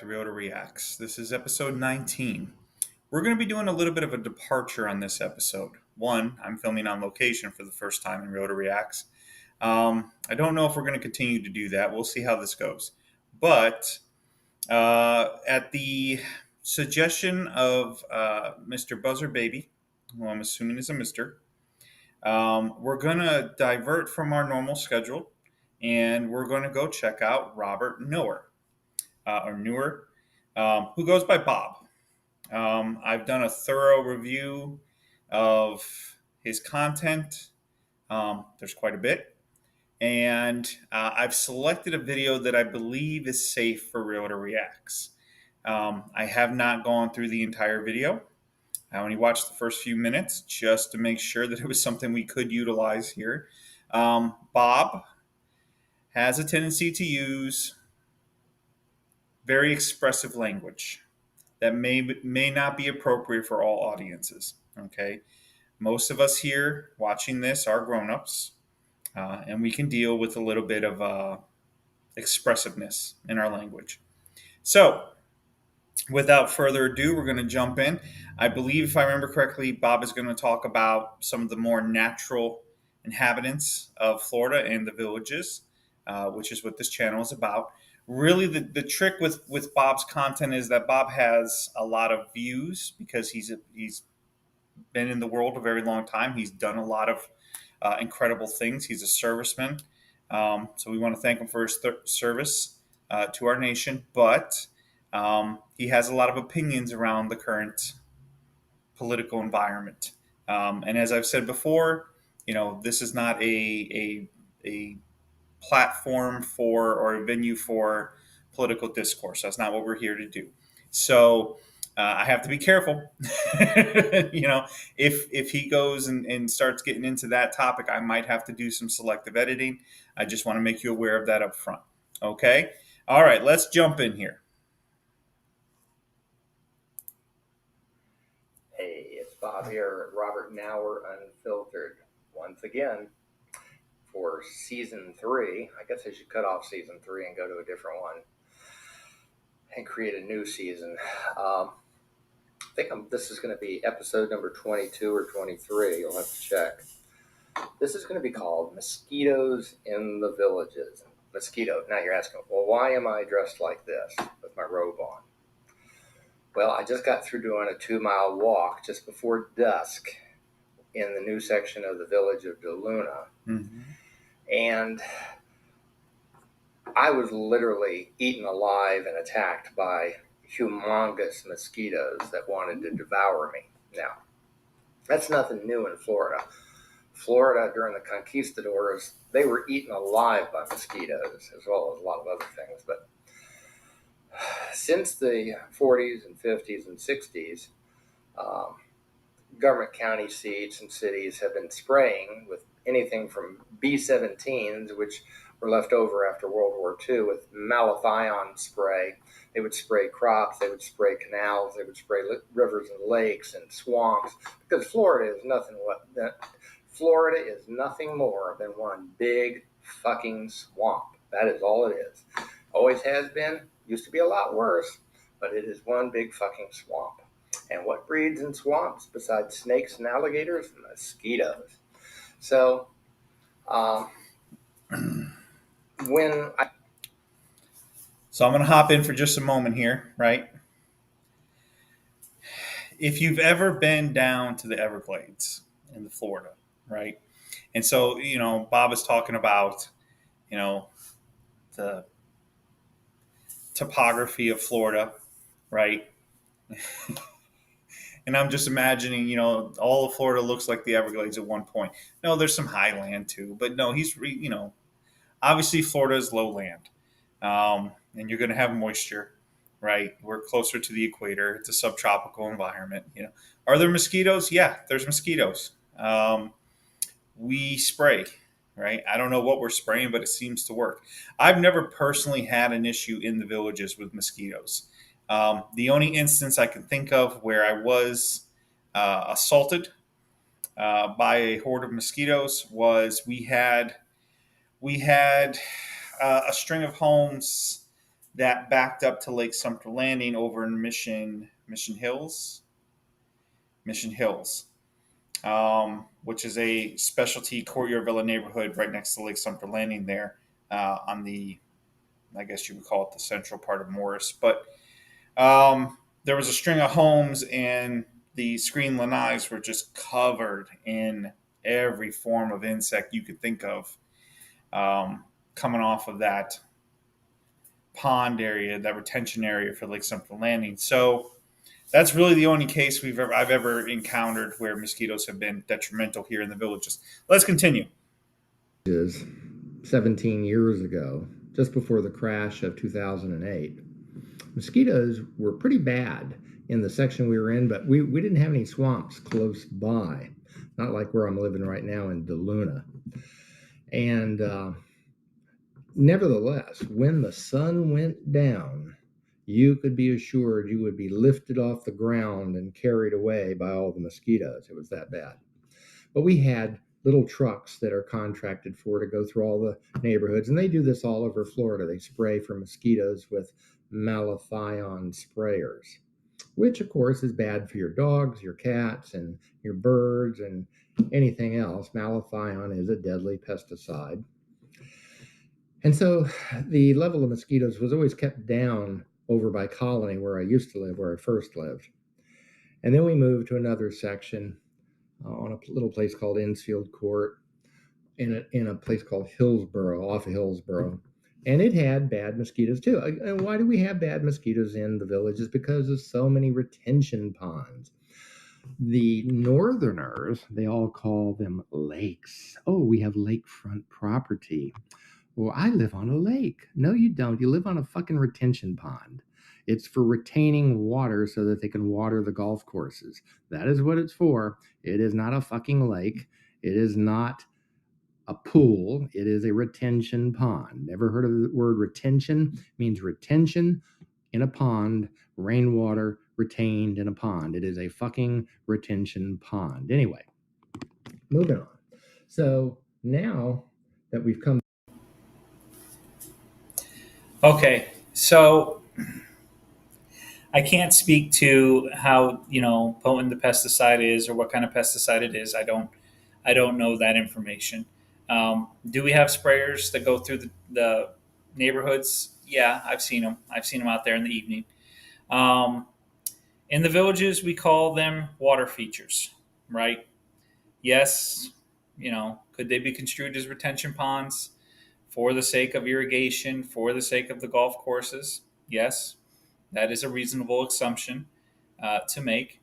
Realtor Reacts. This is episode 19. We're going to be doing a little bit of a departure on this episode. One, I'm filming on location for the first time in Realtor Reacts. I don't know if we're going to continue to do that. We'll see how this goes. But at the suggestion of Mr. Buzzer Baby, who I'm assuming is a Mister, we're going to divert from our normal schedule and we're going to go check out Robert Newer, who goes by Bob. I've done a thorough review of his content. There's quite a bit. And I've selected a video that I believe is safe for Realtor Reacts. I have not gone through the entire video. I only watched the first few minutes just to make sure that it was something we could utilize here. Bob has a tendency to use very expressive language that may not be appropriate for all audiences. Okay, most of us here watching this are grown-ups, and we can deal with a little bit of expressiveness in our language. So, without further ado, we're going to jump in. I believe, if I remember correctly, Bob is going to talk about some of the more natural inhabitants of Florida and the villages, which is what this channel is about. Really, the trick with Bob's content is that Bob has a lot of views because he's been in the world a very long time. He's done a lot of incredible things. He's a serviceman. So we want to thank him for his service to our nation. But he has a lot of opinions around the current political environment. And as I've said before, this is not a platform for or a venue for political discourse. That's not what we're here to do. So I have to be careful. If he goes and starts getting into that topic, I might have to do some selective editing. I just want to make you aware of that up front. Okay. All right, let's jump in here. Hey, it's Bob here at Robert Nauer Unfiltered once again for season 3. I guess I should cut off season 3 and go to a different one and create a new season. I think this is going to be episode number 22 or 23. You'll have to check. This is going to be called Mosquitoes in the Villages. Mosquitoes. Now you're asking, well, why am I dressed like this with my robe on? Well, I just got through doing a 2-mile walk just before dusk in the new section of the village of DeLuna. Mm-hmm. And I was literally eaten alive and attacked by humongous mosquitoes that wanted to devour me. Now, that's nothing new in Florida. Florida, during the conquistadors, they were eaten alive by mosquitoes, as well as a lot of other things. But since the 40s and 50s and 60s, government county seats and cities have been spraying with anything from B-17s, which were left over after World War II, with malathion spray. They would spray crops, they would spray canals, they would spray rivers and lakes and swamps, because Florida is nothing more than one big fucking swamp. That is all it is. Always has been. Used to be a lot worse, but it is one big fucking swamp. And what breeds in swamps besides snakes and alligators? Mosquitoes. So, So I'm going to hop in for just a moment here, right? If you've ever been down to the Everglades in the Florida, right? And so, Bob is talking about, the topography of Florida, right? And I'm just imagining, all of Florida looks like the Everglades at one point. No, there's some highland too, but no, obviously Florida is lowland, and you're going to have moisture, right? We're closer to the equator. It's a subtropical environment. Are there mosquitoes? Yeah, there's mosquitoes. We spray, right? I don't know what we're spraying, but it seems to work. I've never personally had an issue in the villages with mosquitoes. The only instance I can think of where I was assaulted by a horde of mosquitoes was we had a string of homes that backed up to Lake Sumter Landing over in Mission Hills, which is a specialty Courtyard Villa neighborhood right next to Lake Sumter Landing there, on the, I guess you would call it the central part of Morris. But there was a string of homes, and the screen lanais were just covered in every form of insect you could think of, coming off of that pond area, that retention area for Lake Sumter Landing. So that's really the only case I've ever encountered where mosquitoes have been detrimental here in the villages. Let's continue. Is 17 years ago, just before the crash of 2008. Mosquitoes were pretty bad in the section we were in, but we didn't have any swamps close by, not like where I'm living right now in DeLuna. And nevertheless, when the sun went down, you could be assured you would be lifted off the ground and carried away by all the mosquitoes. It was that bad. But we had little trucks that are contracted for to go through all the neighborhoods, and they do this all over Florida. They spray for mosquitoes with malathion sprayers, which of course is bad for your dogs, your cats, and your birds, and anything else. Malathion is a deadly pesticide. And so the level of mosquitoes was always kept down over by Colony, where I used to live, where I first lived. And then we moved to another section on a little place called Innsfield Court, in a place called Hillsboro, off of Hillsboro. And it had bad mosquitoes too. And why do we have bad mosquitoes in the village? Is because of so many retention ponds. The northerners, they all call them lakes. Oh, we have lakefront property. Well, I live on a lake. No, you don't. You live on a fucking retention pond. It's for retaining water so that they can water the golf courses. That is what it's for. It is not a fucking lake. It is not a pool. It is a retention pond. Never heard of the word retention? It means retention in a pond, rainwater retained in a pond. It is a fucking retention pond. Anyway, moving on. So now that we've come. Okay, so I can't speak to how potent the pesticide is or what kind of pesticide it is. I don't know that information. Do we have sprayers that go through the neighborhoods? Yeah, I've seen them. I've seen them out there in the evening. Um, in the villages, we call them water features, right? Yes, could they be construed as retention ponds for the sake of irrigation, for the sake of the golf courses? Yes, that is a reasonable assumption to make.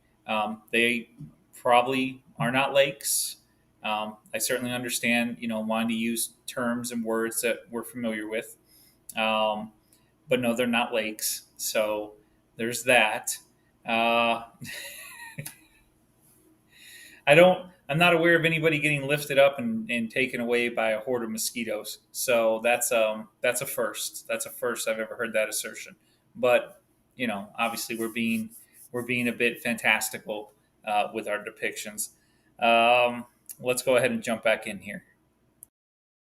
They probably are not lakes. I certainly understand, wanting to use terms and words that we're familiar with, um, but no, they're not lakes. So there's that. Uh, I don't. I'm not aware of anybody getting lifted up and taken away by a horde of mosquitoes. So that's a first. That's a first I've ever heard that assertion. But obviously we're being a bit fantastical with our depictions. Let's go ahead and jump back in here.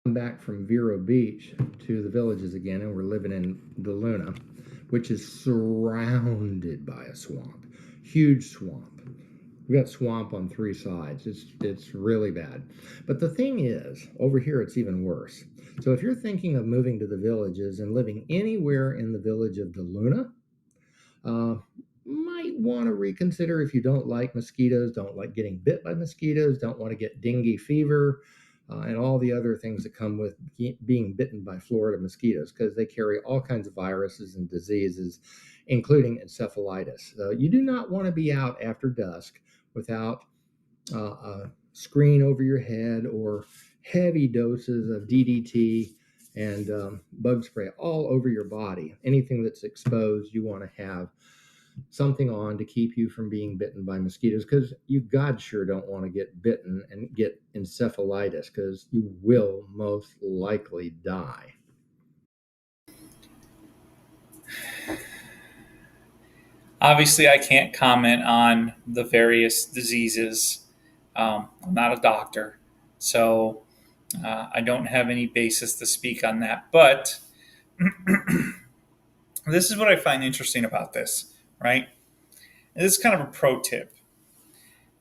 Back from Vero Beach to the villages again, and we're living in DeLuna, which is surrounded by a swamp, huge swamp. We've got swamp on three sides. It's really bad. But the thing is, over here it's even worse. So if you're thinking of moving to the villages and living anywhere in the village of DeLuna, uh, might want to reconsider if you don't like mosquitoes, don't like getting bit by mosquitoes, don't want to get dengue fever, and all the other things that come with being bitten by Florida mosquitoes, because they carry all kinds of viruses and diseases, including encephalitis. You do not want to be out after dusk without a screen over your head or heavy doses of DDT and bug spray all over your body. Anything that's exposed, you want to have something on to keep you from being bitten by mosquitoes, because you god sure don't want to get bitten and get encephalitis, because you will most likely die. Obviously, I can't comment on the various diseases. I'm not a doctor, so I don't have any basis to speak on that. But This is what I find interesting about this, right? And this is kind of a pro tip.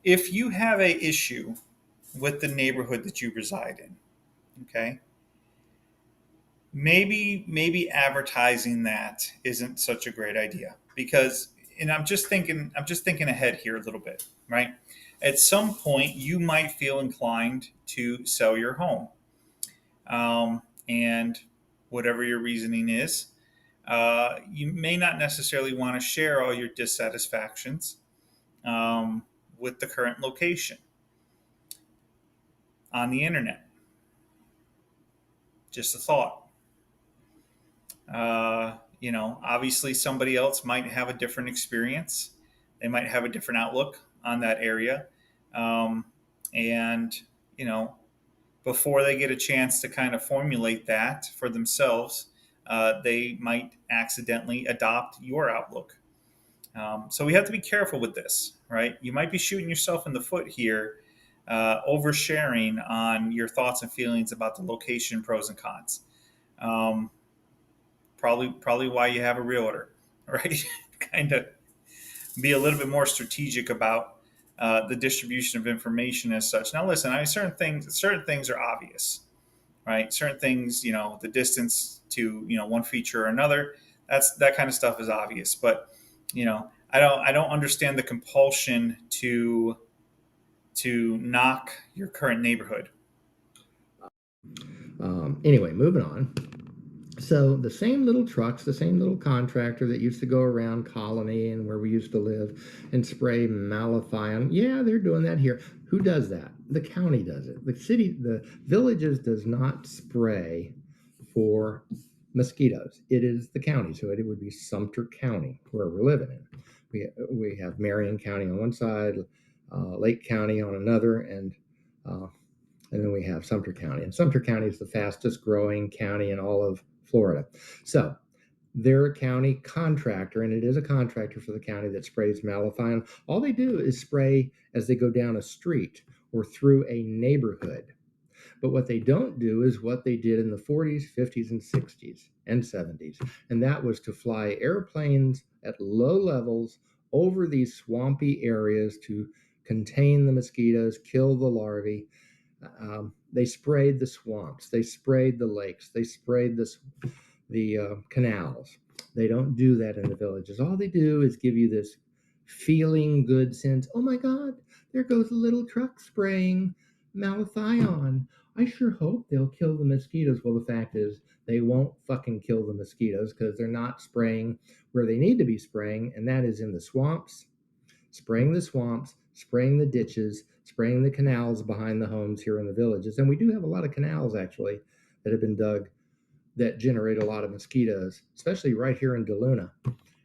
If you have a issue with the neighborhood that you reside in, okay, maybe advertising that isn't such a great idea because, and I'm just thinking ahead here a little bit, right? At some point you might feel inclined to sell your home, and whatever your reasoning is, you may not necessarily want to share all your dissatisfactions um, with the current location on the internet. Just a thought. Obviously, somebody else might have a different experience. They might have a different outlook on that area. Um, and, you know, before they get a chance to kind of formulate that for themselves, they might accidentally adopt your outlook. So we have to be careful with this, right? You might be shooting yourself in the foot here, oversharing on your thoughts and feelings about the location pros and cons. Um, probably why you have a realtor, right? Kind of be a little bit more strategic about the distribution of information as such. Now, listen, certain things are obvious, right? Certain things, the distance to one feature or another, that kind of stuff is obvious. But I don't understand the compulsion to knock your current neighborhood. Anyway, moving on. So the same little trucks, the same little contractor that used to go around Colony and where we used to live and spray malathion. Yeah, they're doing that here. Who does that? The county does it. The villages does not spray for mosquitoes. It is the county. So it would be Sumter County where we're living in. We have Marion County on one side, Lake County on another, uh, and then we have Sumter County. And Sumter County is the fastest growing county in all of Florida. So they're a county contractor, and it is a contractor for the county that sprays malathion. All they do is spray as they go down a street or through a neighborhood. But what they don't do is what they did in the 40s, 50s, and 60s and 70s. And that was to fly airplanes at low levels over these swampy areas to contain the mosquitoes, kill the larvae. They sprayed the swamps, they sprayed the lakes, they sprayed the canals. They don't do that in the villages. All they do is give you this feeling good sense. Oh my God, there goes a little truck spraying malathion. I sure hope they'll kill the mosquitoes. Well, the fact is, they won't fucking kill the mosquitoes because they're not spraying where they need to be spraying, and that is in the swamps, spraying the ditches, spraying the canals behind the homes here in the villages. And we do have a lot of canals actually that have been dug that generate a lot of mosquitoes, especially right here in DeLuna.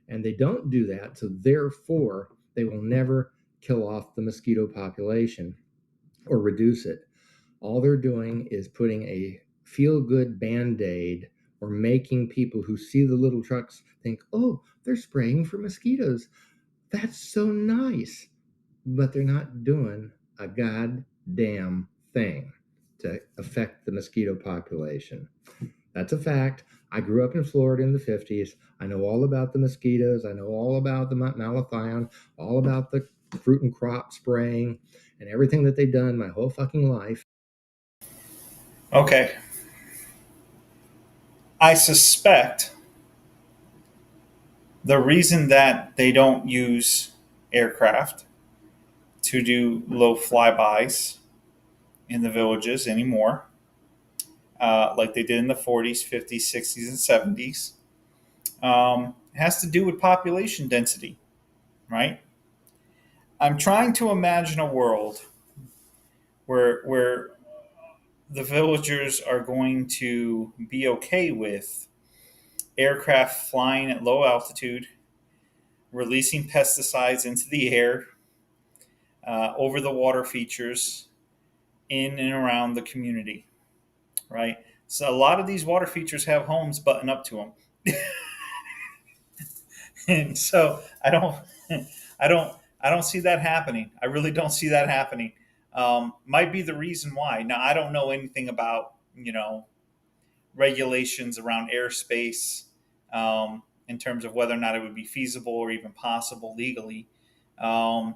And they don't do that, so therefore they will never kill off the mosquito population or reduce it. All they're doing is putting a feel good band aid or making people who see the little trucks think, oh, they're spraying for mosquitoes. That's so nice. But they're not doing a goddamn thing to affect the mosquito population. That's a fact. I grew up in Florida in the 50s. I know all about the mosquitoes. I know all about the malathion, all about the fruit and crop spraying and everything that they've done my whole fucking life. Okay, I suspect the reason that they don't use aircraft to do low flybys in the villages anymore, like they did in the 40s, 50s, 60s, and 70s, has to do with population density, right? I'm trying to imagine a world where the villagers are going to be okay with aircraft flying at low altitude, releasing pesticides into the air, over the water features in and around the community, right? So a lot of these water features have homes button up to them. And so I don't, I don't see that happening. I really don't see that happening. Might be the reason why. Now I don't know anything about regulations around airspace, in terms of whether or not it would be feasible or even possible legally. Um,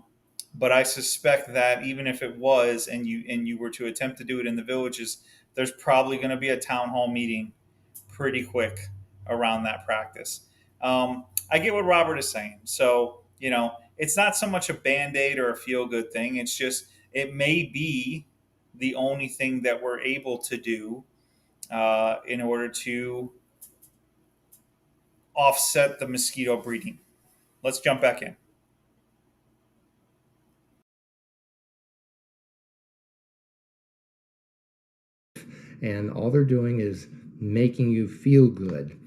but I suspect that even if it was, and you were to attempt to do it in the villages, there's probably going to be a town hall meeting pretty quick around that practice. I get what Robert is saying. So, it's not so much a band aid or a feel good thing. It's just, it may be the only thing that we're able to do in order to offset the mosquito breeding. Let's jump back in. And all they're doing is making you feel good.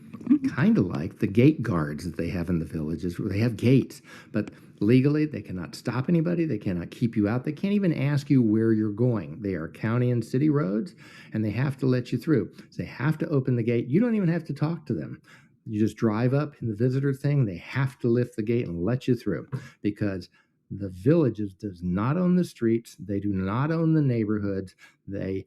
Kind of like the gate guards that they have in the villages where they have gates, but legally they cannot stop anybody, they cannot keep you out, they can't even ask you where you're going. They are county and city roads, and they have to let you through. So they have to open the gate. You don't even have to talk to them. You just drive up in the visitor thing, they have to lift the gate and let you through, because the villages does not own the streets, they do not own the neighborhoods, they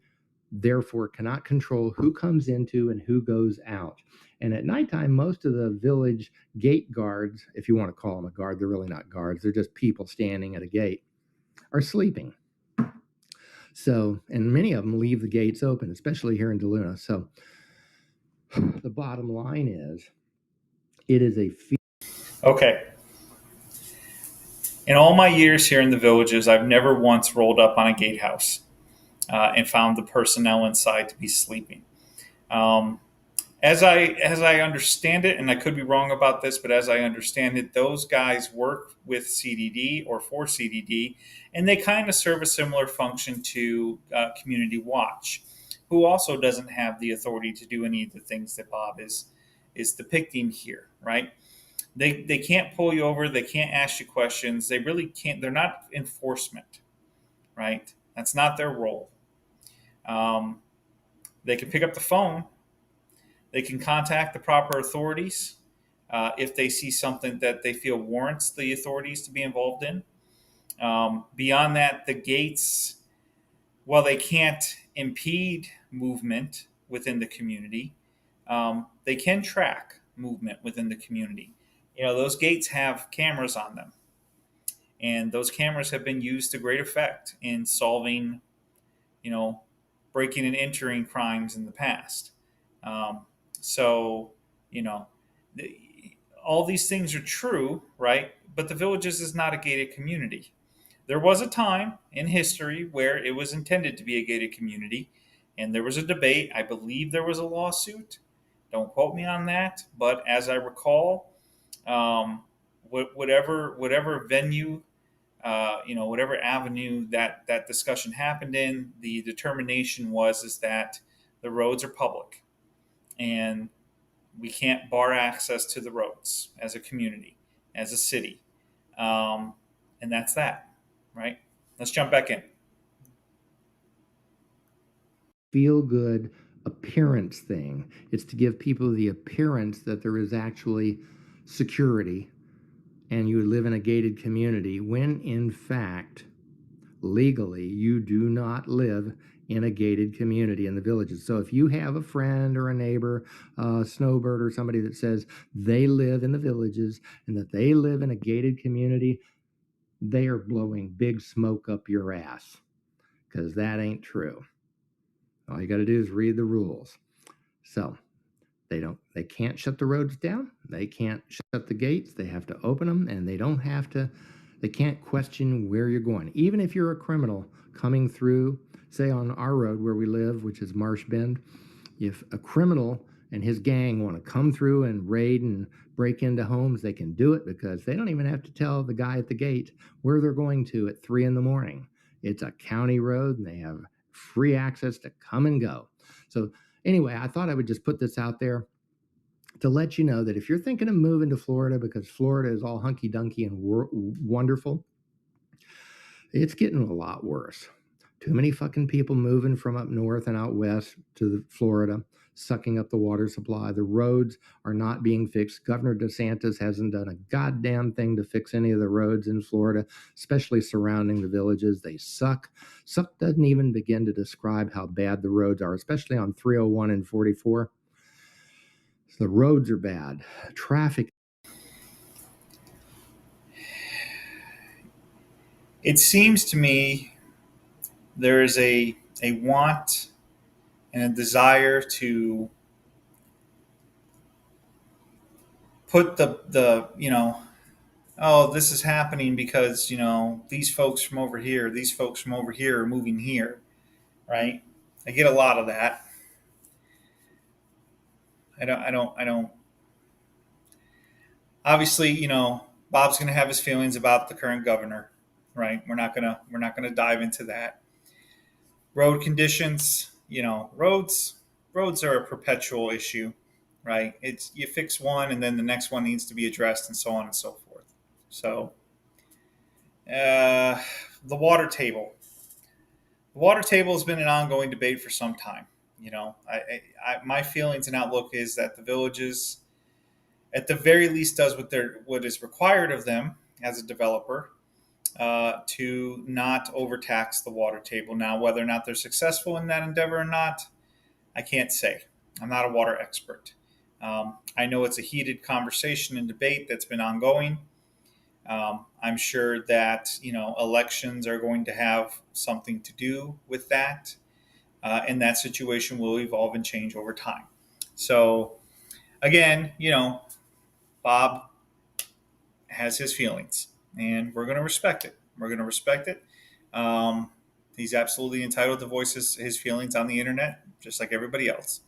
therefore cannot control who comes into and who goes out. And at nighttime, most of the village gate guards, if you want to call them a guard, they're really not guards, they're just people standing at a gate, are sleeping. So, and many of them leave the gates open, especially here in DeLuna. So the bottom line is, it is a Okay. In all my years here in the villages, I've never once rolled up on a gatehouse and found the personnel inside to be sleeping. Um, as I understand it, and I could be wrong about this, but as I understand it, those guys work with CDD or for CDD, and they kind of serve a similar function to Community Watch, who also doesn't have the authority to do any of the things that Bob is depicting here, right? They can't pull you over, they can't ask you questions, they really can't. They're not enforcement, right? That's not their role. Um, they can pick up the phone. They can contact the proper authorities if they see something that they feel warrants the authorities to be involved in. Beyond that, the gates, while they can't impede movement within the community, they can track movement within the community. Those gates have cameras on them, and those cameras have been used to great effect in solving, you know, breaking and entering crimes in the past. Um, so, you know, the, all these things are true, right? But the Villages is not a gated community. There was a time in history where it was intended to be a gated community, and there was a debate. I believe there was a lawsuit. Don't quote me on that, but as I recall, um, whatever venue, whatever avenue that discussion happened in, the determination is that the roads are public, and we can't bar access to the roads as a community, as a city, um, and that's that, right? Let's jump back in. feel good appearance thing. It's to give people the appearance that there is actually security and you live in a gated community, when in fact, legally, you do not live in a gated community in the villages. So if you have a friend or a neighbor, a snowbird or somebody that says they live in the villages and that they live in a gated community, they are blowing big smoke up your ass, because that ain't true. All you got to do is read the rules. So they can't shut the roads down, they can't shut the gates, they have to open them, and they can't question where you're going. Even if you're a criminal coming through, say on our road where we live, which is Marsh Bend, if a criminal and his gang want to come through and raid and break into homes, they can do it, because they don't even have to tell the guy at the gate where they're going to at 3 in the morning. It's a county road and they have free access to come and go. So anyway, I thought I would just put this out there to let you know that if you're thinking of moving to Florida because Florida is all hunky-dunky and wonderful, it's getting a lot worse. Too many fucking people moving from up north and out west to Florida, sucking up the water supply. The roads are not being fixed. Governor DeSantis hasn't done a goddamn thing to fix any of the roads in Florida, especially surrounding the villages. They suck. Suck doesn't even begin to describe how bad the roads are, especially on 301 and 44. The roads are bad. Traffic. It seems to me there is a want and a desire to put the oh, this is happening because these folks from over here, these folks from over here are moving here, right? I get a lot of that. I don't. Obviously, Bob's going to have his feelings about the current governor, right? We're not gonna dive into that. Road conditions, roads are a perpetual issue, right? It's you fix one and then the next one needs to be addressed and so on and so forth. So, uh, the water table. The water table has been an ongoing debate for some time. My feelings and outlook is that the villages, at the very least, does what is required of them as a developer to not overtax the water table. Now, whether or not they're successful in that endeavor or not, I can't say. I'm not a water expert. I know it's a heated conversation and debate that's been ongoing. I'm sure that elections are going to have something to do with that, and that situation will evolve and change over time. So again, Bob has his feelings, and we're going to respect it. We're going to respect it. He's absolutely entitled to voice his feelings on the internet, just like everybody else.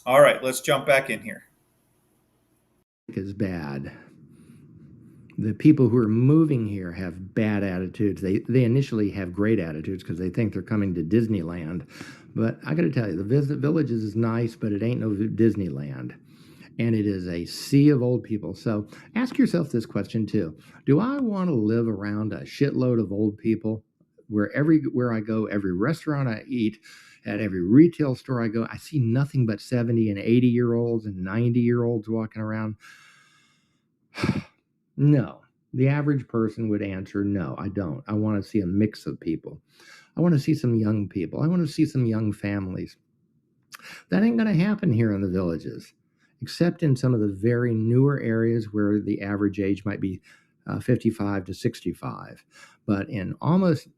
All right, let's jump back in here. Is bad. The people who are moving here have bad attitudes. They initially have great attitudes because they think they're coming to Disneyland. But I got to tell you, the Villages is nice, but it ain't no Disneyland. And it is a sea of old people. So ask yourself this question too. Do I want to live around a shitload of old people where everywhere I go, every restaurant I eat, at every retail store I go, I see nothing but 70 and 80-year-olds and 90-year-olds walking around? No. The average person would answer, no, I don't. I want to see a mix of people. I want to see some young people. I want to see some young families. That ain't going to happen here in the Villages, except in some of the very newer areas where the average age might be 55 to 65. But in almost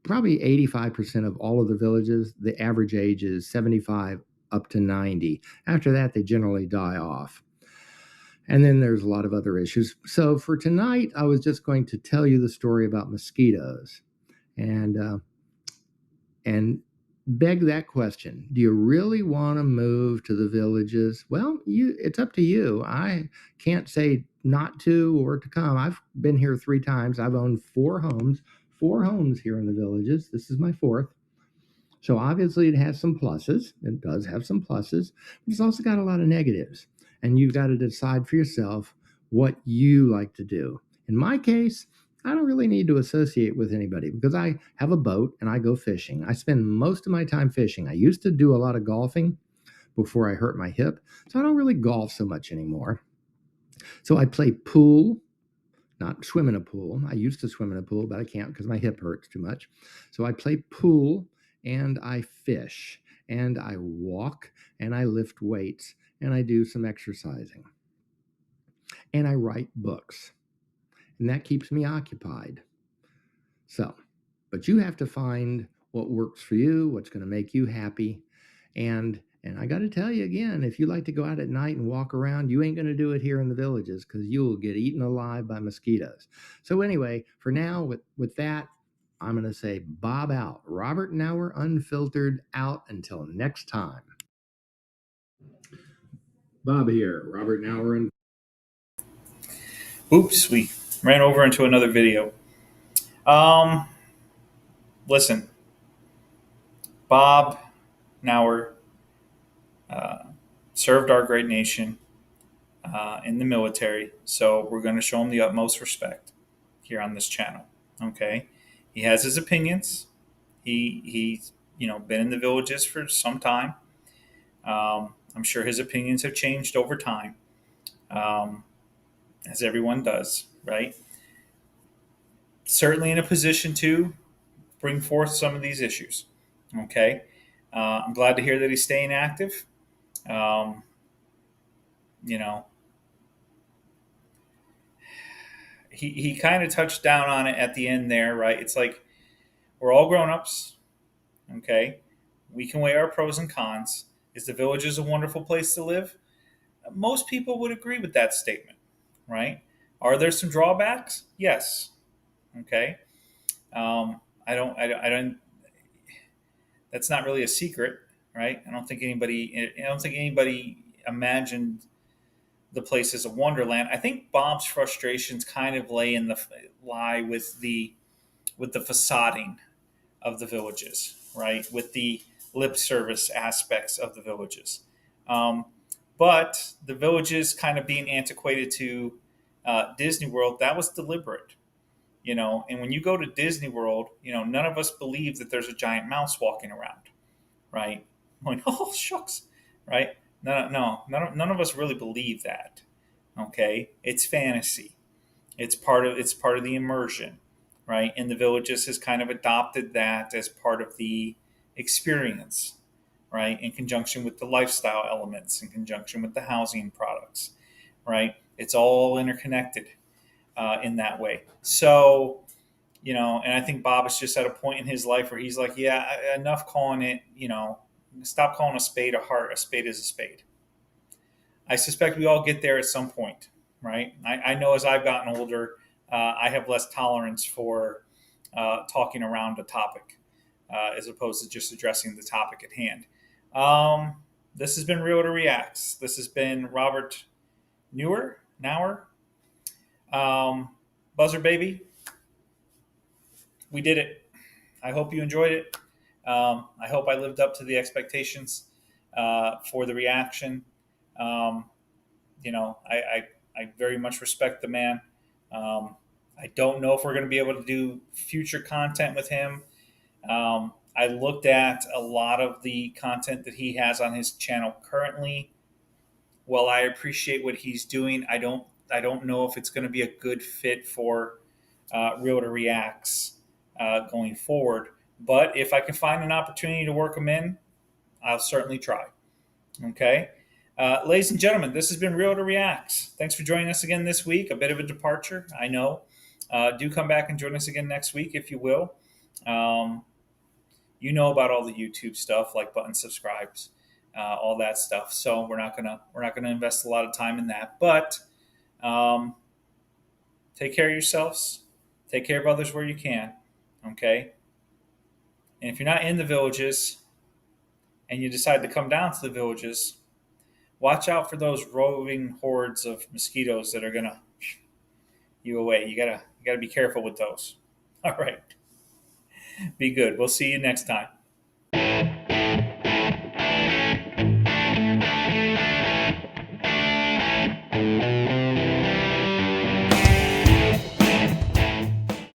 probably 85% of all of the villages, the average age is 75 up to 90. After that, they generally die off. And then there's a lot of other issues. So for tonight, I was just going to tell you the story about mosquitoes and and beg that question. Do you really want to move to the Villages? Well, it's up to you. I can't say not to or to come. I've been here 3 times. I've owned 4 homes here in the Villages. This is my fourth. So obviously it has some pluses. It does have some pluses, but it's also got a lot of negatives. And you've got to decide for yourself what you like to do. In my case, I don't really need to associate with anybody because I have a boat and I go fishing. I spend most of my time fishing. I used to do a lot of golfing before I hurt my hip, so I don't really golf so much anymore. So I play pool, not swim in a pool. I used to swim in a pool, but I can't because my hip hurts too much. So I play pool and I fish and I walk and I lift weights and I do some exercising and I write books. And that keeps me occupied. So, but you have to find what works for you, what's going to make you happy. And I got to tell you again, if you like to go out at night and walk around, you ain't going to do it here in the Villages because you will get eaten alive by mosquitoes. So anyway, for now, with that, I'm going to say Bob out. Robert Nauer Unfiltered out until next time. Bob here. Robert Nauer. Oops, we ran over into another video. Um, Listen, Bob Nauer uh, served our great nation in the military, so we're going to show him the utmost respect here on this channel. Okay, he has his opinions. He's been in the Villages for some time. I'm sure his opinions have changed over time, um, as everyone does, right? Certainly in a position to bring forth some of these issues. Okay, I'm glad to hear that he's staying active. Um, you know, he kind of touched down on it at the end there, right? It's like we're all grown ups, okay? We can weigh our pros and cons. Is the village is a wonderful place to live? Most people would agree with that statement, right? Are there some drawbacks? Yes. Okay. I don't. That's not really a secret, right? I don't think anybody imagined the place as a wonderland. I think Bob's frustrations kind of lie with the facading of the villages, right? With the lip service aspects of the villages. Um, but the villages kind of being antiquated to Disney World, that was deliberate, you know. And when you go to Disney World, you know, none of us believe that there's a giant mouse walking around, right? I'm like, oh shucks, right? None of us really believe that. Okay, it's fantasy. It's part of the immersion, right? And the villages has kind of adopted that as part of the experience, right? In conjunction with the lifestyle elements, in conjunction with the housing products, right? It's all interconnected in that way. So, you know, and I think Bob is just at a point in his life where he's like, yeah, enough calling it, you know, stop calling a spade a heart. A spade is a spade. I suspect we all get there at some point, right? I know as I've gotten older, I have less tolerance for talking around a topic as opposed to just addressing the topic at hand. This has been Realtor Reacts. This has been Robert Nauer. Buzzer Baby, we did it. I hope you enjoyed it. I hope I lived up to the expectations for the reaction. Um, you know, I very much respect the man. I don't know if we're going to be able to do future content with him. I looked at a lot of the content that he has on his channel currently. While I appreciate what he's doing, I don't know if it's going to be a good fit for Realtor Reacts going forward. But if I can find an opportunity to work him in, I'll certainly try. Okay. Ladies and gentlemen, this has been Realtor Reacts. Thanks for joining us again this week. A bit of a departure, I know. Do come back and join us again next week if you will. Um, you know about all the YouTube stuff like button subscribes, all that stuff. So we're not gonna invest a lot of time in that. But um, take care of yourselves. Take care of others where you can. Okay. And if you're not in the villages and you decide to come down to the villages, watch out for those roving hordes of mosquitoes that are gonna you away. You gotta be careful with those. All right. Be good. We'll see you next time.